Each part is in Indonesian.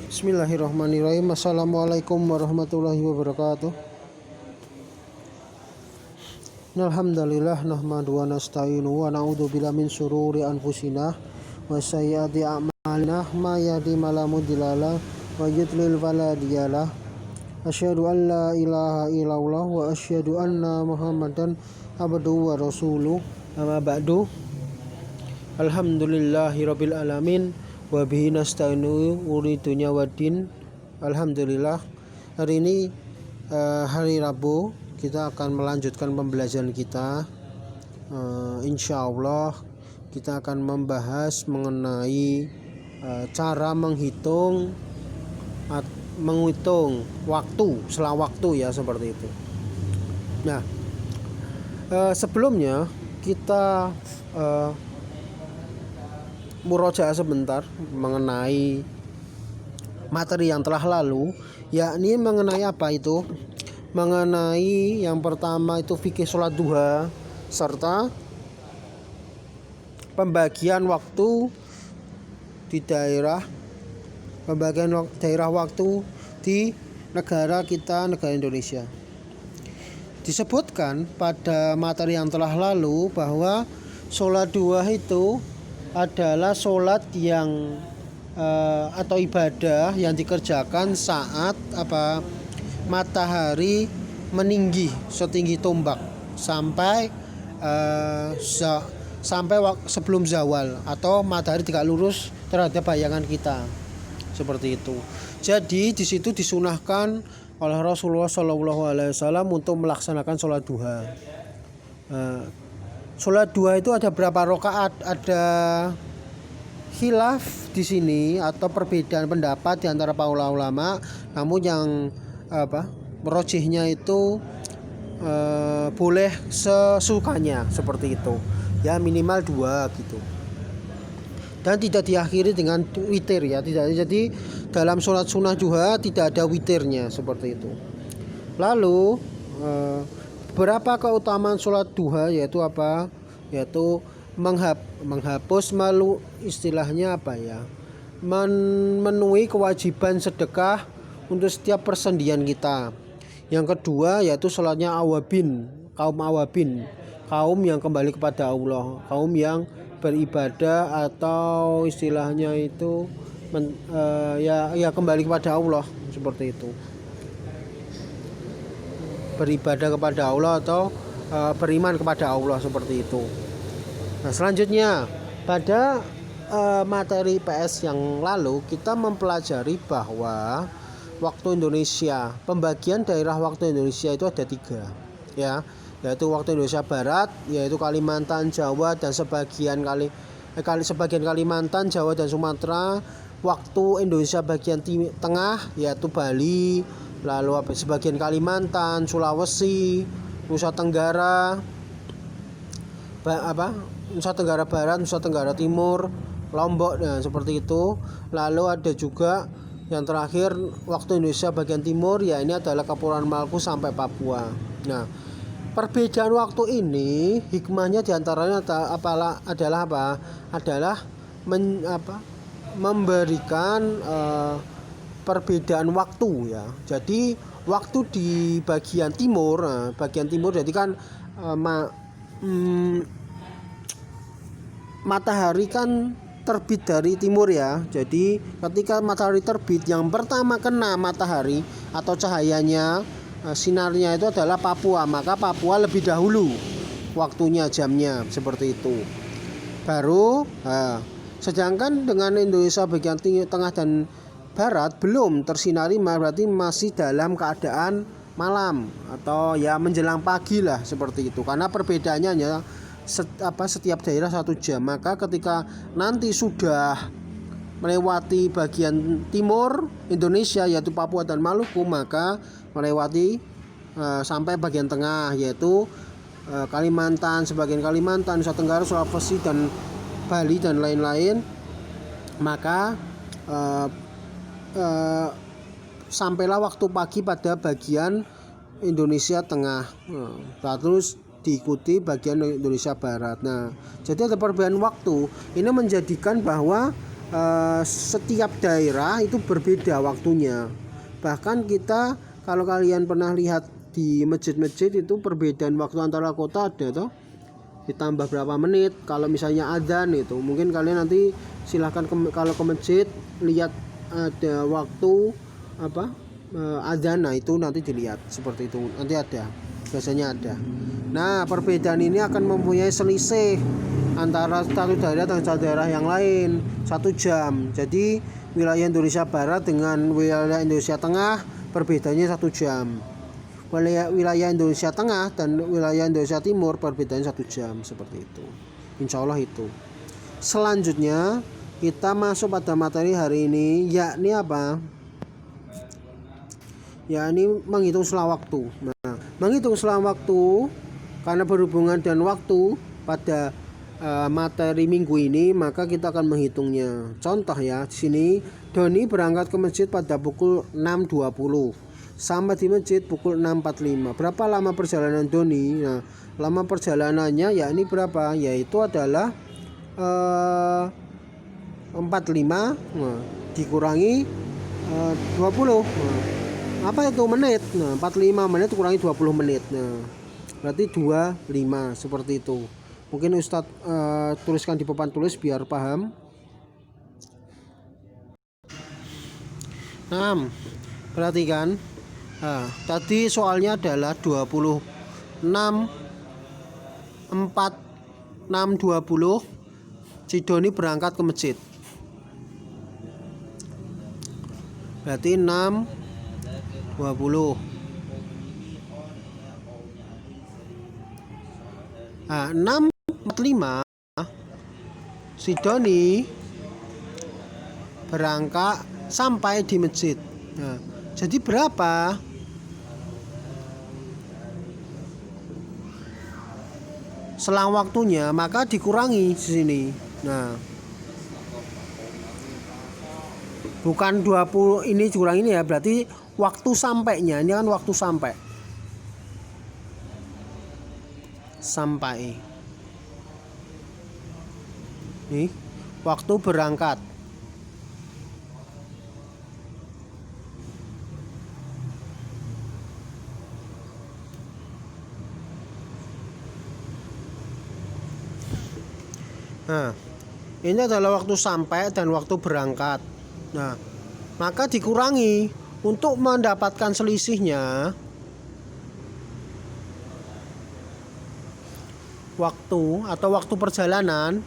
Bismillahirrahmanirrahim. Assalamualaikum warahmatullahi wabarakatuh. Alhamdulillah nahmadu wa nasta'inu wa na'udzubillahi min syururi anfusina wa sayyiati a'malina may yahdihillahu fala mudhillalah wa yudlil fala hadiyalah. Asyhadu an la ilaha illallah wa asyhadu anna Muhammadan abduhu wa rasuluh. Amma ba'du. Alhamdulillahirabbil alamin. Wa bihi nasta'inu uridunya waddin. Alhamdulillah, hari ini hari Rabu kita akan melanjutkan pembelajaran kita. Insyaallah kita akan membahas mengenai cara menghitung waktu, selang waktu ya, seperti itu. Nah, sebelumnya kita murojaah sebentar mengenai materi yang telah lalu, yakni mengenai apa itu? Mengenai yang pertama itu fikih sholat duha serta pembagian waktu di daerah waktu di negara kita, negara Indonesia. Disebutkan pada materi yang telah lalu bahwa sholat duha itu adalah sholat yang atau ibadah yang dikerjakan saat matahari meninggi setinggi tombak sampai sebelum zawal atau matahari tegak lurus terhadap bayangan kita, seperti itu. Jadi di situ disunahkan oleh Rasulullah SAW untuk melaksanakan sholat duha. Sholat duha itu ada berapa rakaat? Ada khilaf di sini atau perbedaan pendapat di antara para ulama. Namun yang merojihnya itu boleh sesukanya, seperti itu. Ya, minimal 2 gitu. Dan tidak diakhiri dengan witir ya, tidak. Jadi dalam sholat sunnah duha tidak ada witirnya, seperti itu. Lalu berapa keutamaan sholat duha, yaitu apa? Yaitu menghapus malu, istilahnya memenuhi kewajiban sedekah untuk setiap persendian kita. Yang kedua yaitu sholatnya awabin, kaum yang kembali kepada Allah, kaum yang beribadah atau istilahnya itu kembali kepada Allah, seperti itu. Beribadah kepada Allah atau beriman kepada Allah, seperti itu. Nah, selanjutnya pada materi PS yang lalu kita mempelajari bahwa waktu Indonesia, pembagian daerah waktu Indonesia itu ada 3 ya, yaitu waktu Indonesia Barat, yaitu Kalimantan, Jawa, dan sebagian Kalimantan, Jawa, dan Sumatera. Waktu Indonesia bagian tengah yaitu Bali, lalu sebagian Kalimantan, Sulawesi, Nusa Tenggara Barat, Nusa Tenggara Timur, Lombok, seperti itu. Lalu ada juga yang terakhir waktu Indonesia bagian timur, ya ini adalah Kepulauan Maluku sampai Papua. Nah, perbedaan waktu ini hikmahnya diantaranya adalah memberikan perbedaan waktu ya. Jadi waktu di bagian timur jadi kan matahari kan terbit dari timur ya. Jadi ketika matahari terbit, yang pertama kena matahari atau cahayanya, sinarnya itu adalah Papua, maka Papua lebih dahulu waktunya, jamnya, seperti itu. Baru sedangkan dengan Indonesia bagian tengah dan barat belum tersinari, berarti masih dalam keadaan malam atau ya menjelang pagi lah, seperti itu. Karena perbedaannya hanya setiap daerah 1 jam. Maka ketika nanti sudah melewati bagian timur Indonesia yaitu Papua dan Maluku, maka melewati sampai bagian tengah yaitu Kalimantan, sebagian Kalimantan, Nusa Tenggara, Sulawesi, dan Bali, dan lain-lain. Maka sampailah waktu pagi pada bagian Indonesia Tengah, terus diikuti bagian Indonesia Barat. Nah, jadi ada perbedaan waktu. Ini menjadikan bahwa setiap daerah itu berbeda waktunya. Bahkan kita, kalau kalian pernah lihat di masjid-masjid itu perbedaan waktu antara kota ada toh, ditambah berapa menit. Kalau misalnya adzan itu mungkin kalian nanti silahkan kalau ke masjid lihat ada waktu apa adzan, nah itu nanti dilihat seperti itu, nanti ada, biasanya ada. Nah, perbedaan ini akan mempunyai selisih antara satu daerah dengan satu daerah yang lain 1 jam. Jadi wilayah Indonesia Barat dengan wilayah Indonesia Tengah perbedaannya 1 jam. Wilayah Indonesia Tengah dan wilayah Indonesia Timur perbedaannya 1 jam, seperti itu. Insya Allah itu. Selanjutnya kita masuk pada materi hari ini, yakni apa? Yakni menghitung selang waktu. Nah, menghitung selang waktu karena berhubungan dan waktu pada materi minggu ini, maka kita akan menghitungnya. Contoh ya, di sini Doni berangkat ke masjid pada pukul 6.20. Sampai di masjid pukul 6.45. Berapa lama perjalanan Doni? Nah, lama perjalanannya yakni berapa? Yaitu adalah 45 dikurangi 20. Apa itu menit? Nah, 45 menit kurangi 20 menit. Nah, berarti 25, seperti itu. Mungkin Ustadz tuliskan di papan tulis biar paham. Nah, perhatikan. Nah, tadi soalnya adalah 26 4 6.20 si Doni berangkat ke masjid. Berarti 6.20. Nah, 6.45 si Doni berangkat sampai di masjid. Nah, jadi berapa? Selang waktunya, maka dikurangi di sini. Nah, bukan 20 ini kurang ini ya, berarti waktu sampainya. Ini kan waktu sampai. Nih, waktu berangkat. Nah, ini adalah waktu sampai dan waktu berangkat. Nah, maka dikurangi untuk mendapatkan selisihnya. Waktu atau waktu perjalanan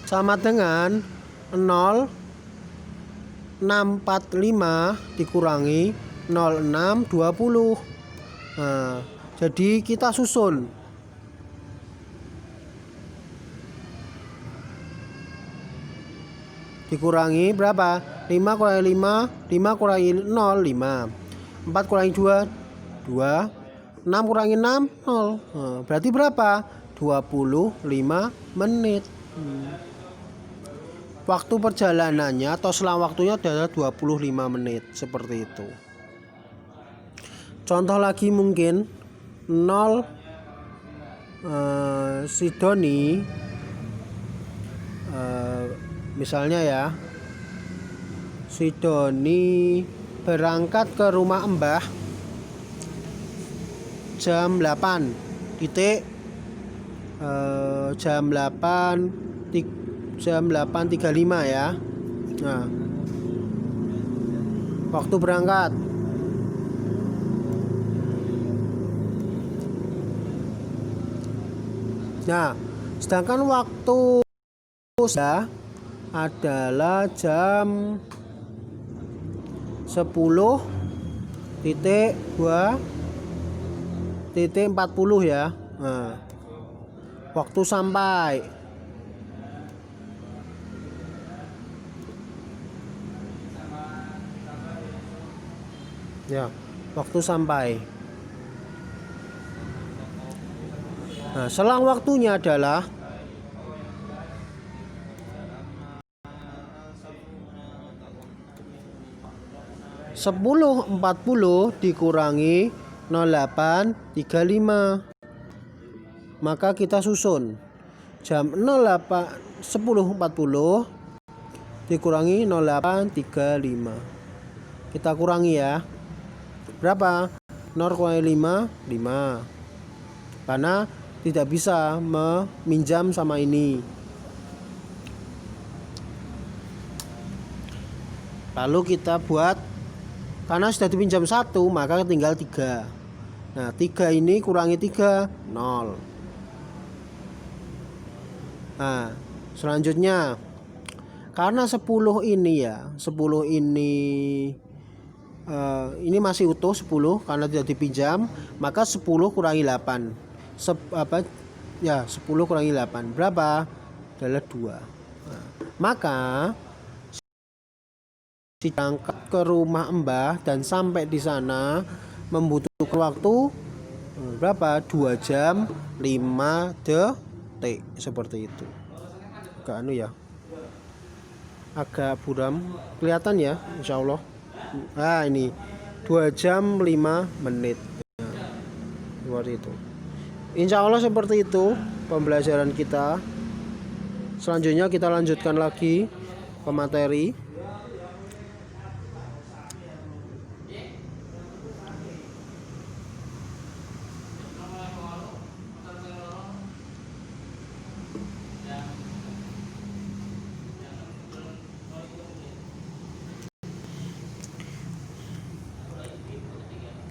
sama dengan 0,645 dikurangi 0,620. Nah, jadi kita susun. Dikurangi berapa? 5 kurangi 5, 5 kurangi 0, 5. 4 kurangi 2, 2. 6 kurangi 6, 0. Nah, berarti berapa? 25 menit. Waktu perjalanannya atau selang waktunya adalah 25 menit, seperti itu. Contoh lagi mungkin 0 si Doni misalnya ya, si Doni berangkat ke rumah Mbah jam 8 titik jam 8.35 ya. Nah, waktu berangkat. Nah, sedangkan waktu ya adalah jam 10.2.40 ya. Nah, waktu sampai. Ya, waktu sampai. Nah, selang waktunya adalah 10.40 dikurangi 08.35. Maka kita susun. Jam 10.40 dikurangi 08.35. Kita kurangi ya. Berapa? 0 kurangi 5, 5. Karena tidak bisa meminjam sama ini. Lalu kita buat, karena sudah dipinjam 1, maka tinggal 3. Nah, 3 ini kurangi 3, 0. Nah, selanjutnya, karena 10 ini ya, 10 ini masih utuh 10 karena tidak dipinjam, maka 10 kurangi 8. 10 kurangi 8 berapa? Adalah 2. Nah, maka berangkat ke rumah Mbah dan sampai di sana membutuhkan waktu berapa? 2 jam 5 detik seperti itu. Agak buram kelihatan ya, insya Allah. Nah, ini 2 jam 5 menit. Seperti itu. Insya Allah seperti itu pembelajaran kita. Selanjutnya kita lanjutkan lagi ke materi.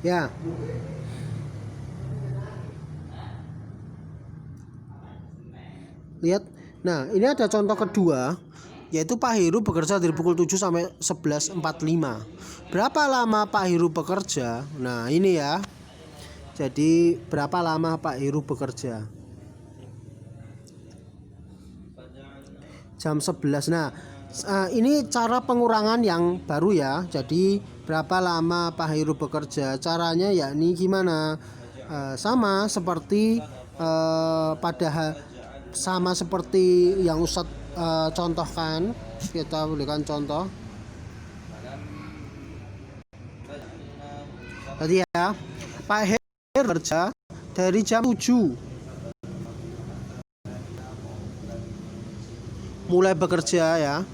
Ya. Lihat. Nah, ini ada contoh kedua, yaitu Pak Heru bekerja dari pukul 7 sampai 11.45. Berapa lama Pak Heru bekerja? Nah, ini ya. Jadi, berapa lama Pak Heru bekerja? Jam 11. Nah, ini cara pengurangan yang baru ya. Jadi berapa lama Pak Heru bekerja? Caranya yakni gimana? Sama seperti sama seperti yang Ustadz contohkan. Kita berikan contoh. Tadi ya, Pak Heru bekerja dari jam 7. Mulai bekerja ya.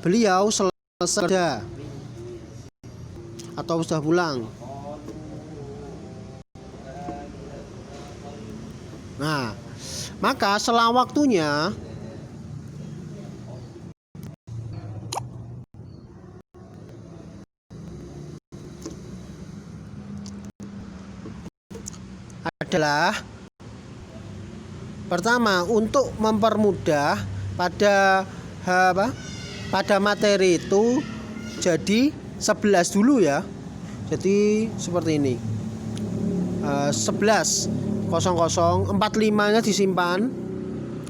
Beliau selesai kerja atau sudah pulang. Nah, maka setelah waktunya adalah pertama, untuk mempermudah pada materi itu jadi 11 dulu ya. Jadi seperti ini. 11.00 45 nya disimpan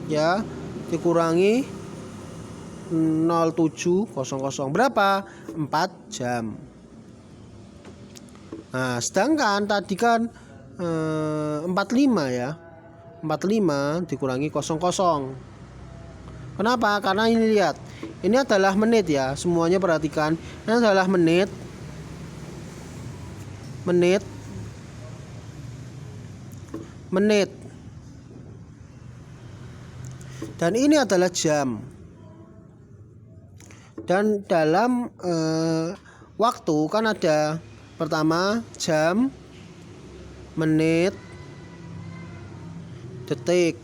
ya, dikurangi 07.00 berapa? 4 jam. Nah, sedangkan tadi kan 45 ya. 45 dikurangi 00. Kenapa? Karena ini lihat. Ini adalah menit ya. Semuanya perhatikan. Ini adalah menit. Dan ini adalah jam. Dan dalam waktu kan ada pertama jam, menit, detik.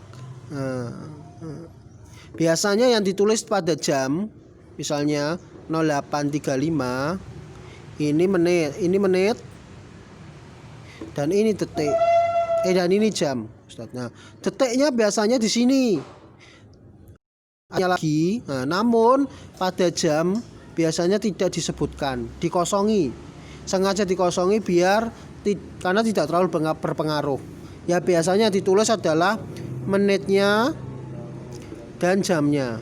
Biasanya yang ditulis pada jam, misalnya 08.35, ini menit, dan ini detik. Dan ini jam. Nah, detiknya biasanya di sini. Lagi, namun pada jam biasanya tidak disebutkan, dikosongi. Sengaja dikosongi karena tidak terlalu berpengaruh. Ya, biasanya ditulis adalah menitnya dan jamnya.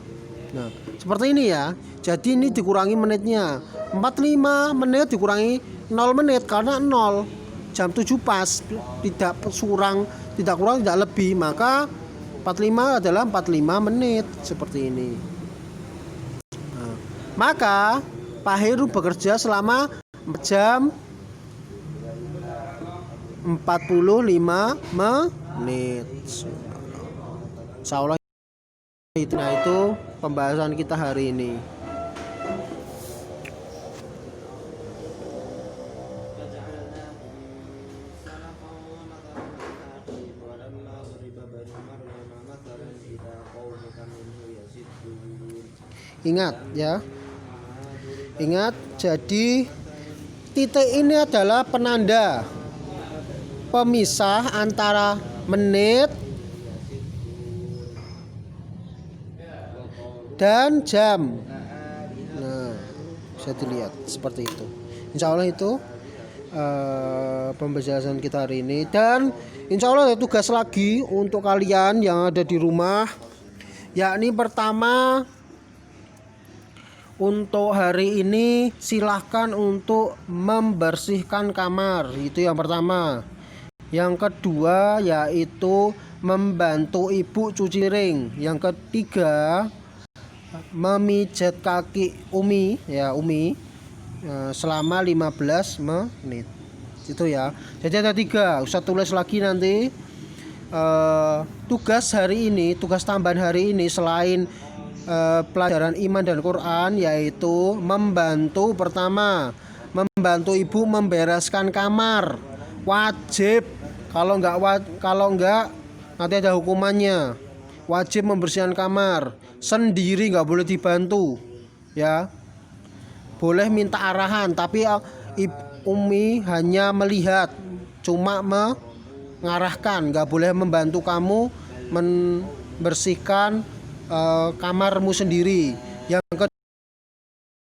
Nah, seperti ini ya. Jadi ini dikurangi menitnya. 45 menit dikurangi 0 menit karena 0. Jam 7 pas, tidak kurang, tidak lebih, maka 45 adalah 45 menit seperti ini. Nah, maka Pak Heru bekerja selama jam 45 menit. Insya Allah itu pembahasan kita hari ini. Ingat ya. Ingat, jadi titik ini adalah penanda pemisah antara menit dan jam. Nah, bisa dilihat seperti itu. Insya Allah itu pembahasan kita hari ini. Dan insya Allah ada tugas lagi untuk kalian yang ada di rumah. Yakni pertama, untuk hari ini silahkan untuk membersihkan kamar. Itu yang pertama. Yang kedua yaitu membantu ibu cuci piring. Yang ketiga memijat kaki Umi selama 15 menit. Itu ya. Jadi ada 3. Usah tulis lagi nanti. Tugas hari ini, tugas tambahan hari ini selain pelajaran iman dan Quran, yaitu membantu, pertama membantu ibu membereskan kamar. Wajib. Kalau enggak nanti ada hukumannya. Wajib membersihkan kamar sendiri, nggak boleh dibantu ya. Boleh minta arahan, tapi Umi hanya melihat, cuma mengarahkan, nggak boleh membantu kamu membersihkan kamarmu sendiri. Yang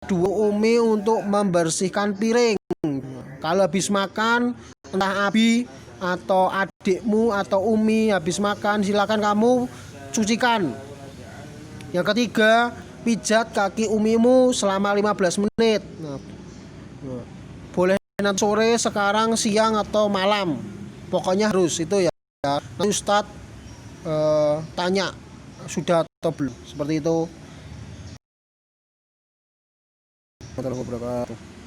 kedua, Umi untuk membersihkan piring. Kalau habis makan, entah Abi atau adikmu atau Umi habis makan, silakan kamu cucikan. Yang ketiga, pijat kaki Umimu selama 15 menit. Boleh nanti sore, sekarang, siang atau malam. Pokoknya harus itu ya. Nanti Ustadz tanya sudah atau belum. Seperti itu. Warahmatullahi wabarakatuh.